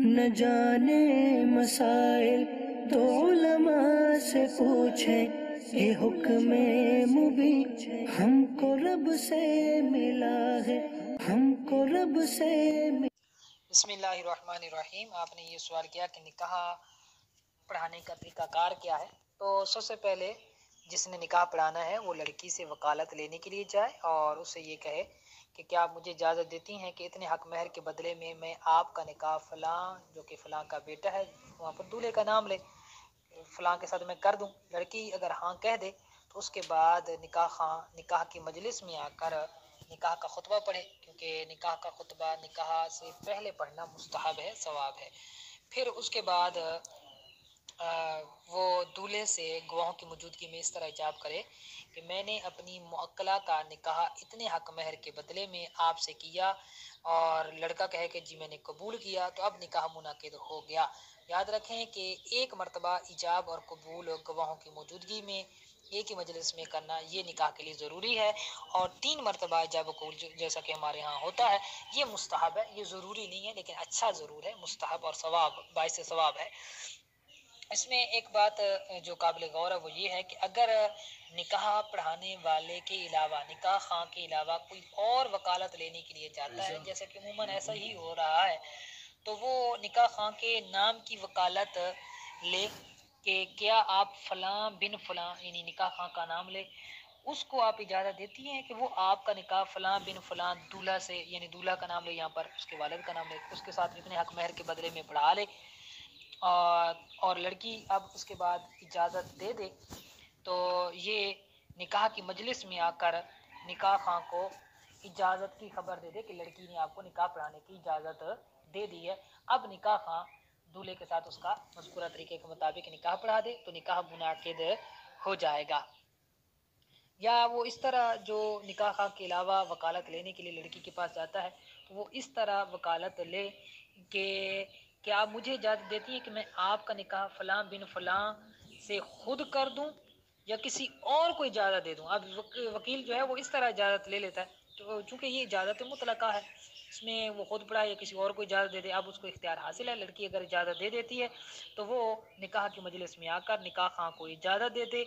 نہ جانے مسائل تو علماء سے پوچھیں، یہ حکم مبین ہم کو رب سے ملا ہے، ہم کو رب سے ملا۔ بسم اللہ الرحمن الرحیم۔ آپ نے یہ سوال کیا کہ نکاح پڑھانے کا طریقہ کار کیا ہے؟ تو سب سے پہلے جس نے نکاح پڑھانا ہے وہ لڑکی سے وکالت لینے کے لیے جائے اور اسے یہ کہے کہ کیا آپ مجھے اجازت دیتی ہیں کہ اتنے حق مہر کے بدلے میں آپ کا نکاح فلاں جو کہ فلاں کا بیٹا ہے، وہاں پر دولہے کا نام لے، فلاں کے ساتھ میں کر دوں۔ لڑکی اگر ہاں کہہ دے تو اس کے بعد نکاح کی مجلس میں آ کر نکاح کا خطبہ پڑھے، کیونکہ نکاح کا خطبہ نکاح سے پہلے پڑھنا مستحب ہے، ثواب ہے۔ پھر اس کے بعد وہ دولہے سے گواہوں کی موجودگی میں اس طرح ایجاب کرے کہ میں نے اپنی موکلہ کا نکاح اتنے حق مہر کے بدلے میں آپ سے کیا، اور لڑکا کہے کہ جی میں نے قبول کیا، تو اب نکاح منعقد ہو گیا۔ یاد رکھیں کہ ایک مرتبہ ایجاب اور قبول گواہوں کی موجودگی میں ایک ہی مجلس میں کرنا یہ نکاح کے لیے ضروری ہے، اور 3 مرتبہ ایجاب و قبول جیسا کہ ہمارے ہاں ہوتا ہے یہ مستحب ہے، یہ ضروری نہیں ہے لیکن اچھا ضرور ہے، مستحب اور ثواب، باعث ثواب ہے۔ اس میں ایک بات جو قابل غور ہے وہ یہ ہے کہ اگر نکاح پڑھانے والے کے علاوہ، نکاح خواں کے علاوہ کوئی اور وکالت لینے کے لیے جاتا ہے، جیسا کہ عموماً ایسا ہی ہو رہا ہے، تو وہ نکاح خواں کے نام کی وکالت لے کہ کیا آپ فلاں بن فلاں، یعنی نکاح خواں کا نام لے، اس کو آپ اجازت دیتی ہیں کہ وہ آپ کا نکاح فلاں بن فلاں دولہا سے، یعنی دولہا کا نام لے، یہاں پر اس کے والد کا نام لے، اس کے ساتھ اتنے حق مہر کے بدلے میں پڑھا لے، اور لڑکی اب اس کے بعد اجازت دے دے، تو یہ نکاح کی مجلس میں آ کر نکاح خواں کو اجازت کی خبر دے دے کہ لڑکی نے آپ کو نکاح پڑھانے کی اجازت دے دی ہے۔ اب نکاح خواں دولہے کے ساتھ اس کا مذکورہ طریقے کے مطابق نکاح پڑھا دے تو نکاح منعقد ہو جائے گا۔ یا وہ اس طرح جو نکاح خواں کے علاوہ وکالت لینے کے لیے لڑکی کے پاس جاتا ہے تو وہ اس طرح وکالت لے کہ کیا آپ مجھے اجازت دیتی ہیں کہ میں آپ کا نکاح فلاں بن فلاں سے خود کر دوں یا کسی اور کو اجازت دے دوں۔ اب وکیل جو ہے وہ اس طرح اجازت لے لیتا ہے، تو چونکہ یہ اجازت مطلقہ ہے، اس میں وہ خود پڑھا یا کسی اور کو اجازت دے دے، اب اس کو اختیار حاصل ہے۔ لڑکی اگر اجازت دے دیتی ہے تو وہ نکاح کی مجلس میں آ کر نکاح خواں کو اجازت دے دے،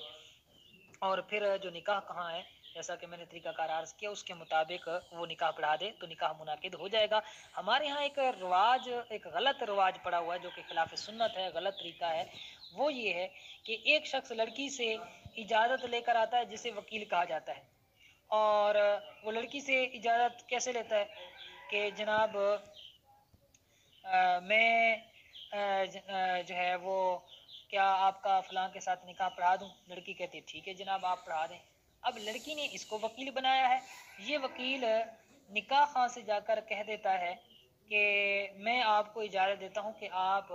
اور پھر جو نکاح کہاں ہے جیسا کہ میں نے طریقہ کار عرض کیا اس کے مطابق وہ نکاح پڑھا دے تو نکاح منعقد ہو جائے گا۔ ہمارے ہاں ایک غلط رواج پڑا ہوا ہے جو کہ خلاف سنت ہے، غلط طریقہ ہے، وہ یہ ہے کہ ایک شخص لڑکی سے اجازت لے کر آتا ہے جسے وکیل کہا جاتا ہے، اور وہ لڑکی سے اجازت کیسے لیتا ہے کہ جناب میں جو ہے وہ کیا آپ کا فلاں کے ساتھ نکاح پڑھا دوں؟ لڑکی کہتی ہے ٹھیک ہے جناب آپ پڑھا دیں۔ اب لڑکی نے اس کو وکیل بنایا ہے، یہ وکیل نکاح خواں سے جا کر کہہ دیتا ہے کہ میں آپ کو اجازت دیتا ہوں کہ آپ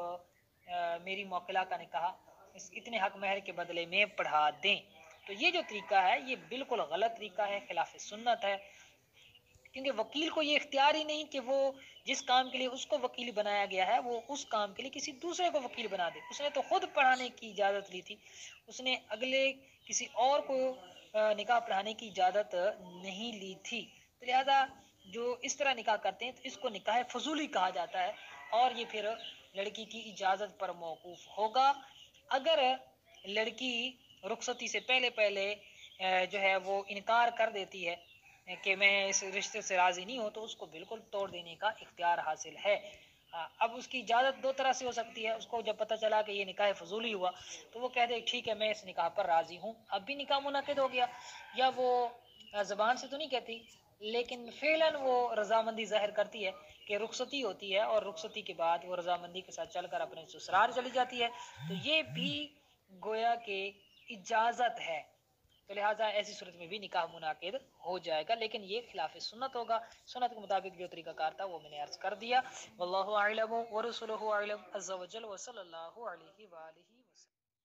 میری موکلہ کا نکاح اس اتنے حق مہر کے بدلے میں پڑھا دیں۔ تو یہ جو طریقہ ہے یہ بالکل غلط طریقہ ہے، خلاف سنت ہے، کیونکہ وکیل کو یہ اختیار ہی نہیں کہ وہ جس کام کے لیے اس کو وکیل بنایا گیا ہے وہ اس کام کے لیے کسی دوسرے کو وکیل بنا دے۔ اس نے تو خود پڑھانے کی اجازت لی تھی، اس نے اگلے کسی اور کو نکاح پڑھانے کی اجازت نہیں لی تھی، تو لہذا جو اس طرح نکاح کرتے ہیں تو اس کو نکاح فضولی کہا جاتا ہے، اور یہ پھر لڑکی کی اجازت پر موقوف ہوگا۔ اگر لڑکی رخصتی سے پہلے جو ہے وہ انکار کر دیتی ہے کہ میں اس رشتے سے راضی نہیں ہوں تو اس کو بالکل توڑ دینے کا اختیار حاصل ہے۔ اب اس کی اجازت 2 طرح سے ہو سکتی ہے، اس کو جب پتہ چلا کہ یہ نکاح فضولی ہوا تو وہ کہہ دے ٹھیک ہے میں اس نکاح پر راضی ہوں، اب بھی نکاح منعقد ہو گیا، یا وہ زبان سے تو نہیں کہتی لیکن فعلاً وہ رضامندی ظاہر کرتی ہے کہ رخصتی ہوتی ہے، اور رخصتی کے بعد وہ رضامندی کے ساتھ چل کر اپنے سسرال چلی جاتی ہے، تو یہ بھی گویا کہ اجازت ہے، تو لہٰذا ایسی صورت میں بھی نکاح منعقد ہو جائے گا، لیکن یہ خلاف سنت ہوگا۔ سنت کے مطابق جو طریقہ کار تھا وہ میں نے عرض کر دیا۔ واللہ اعلم ورسولہ اعلم عز وجل، وصلی اللہ علیہ وآلہ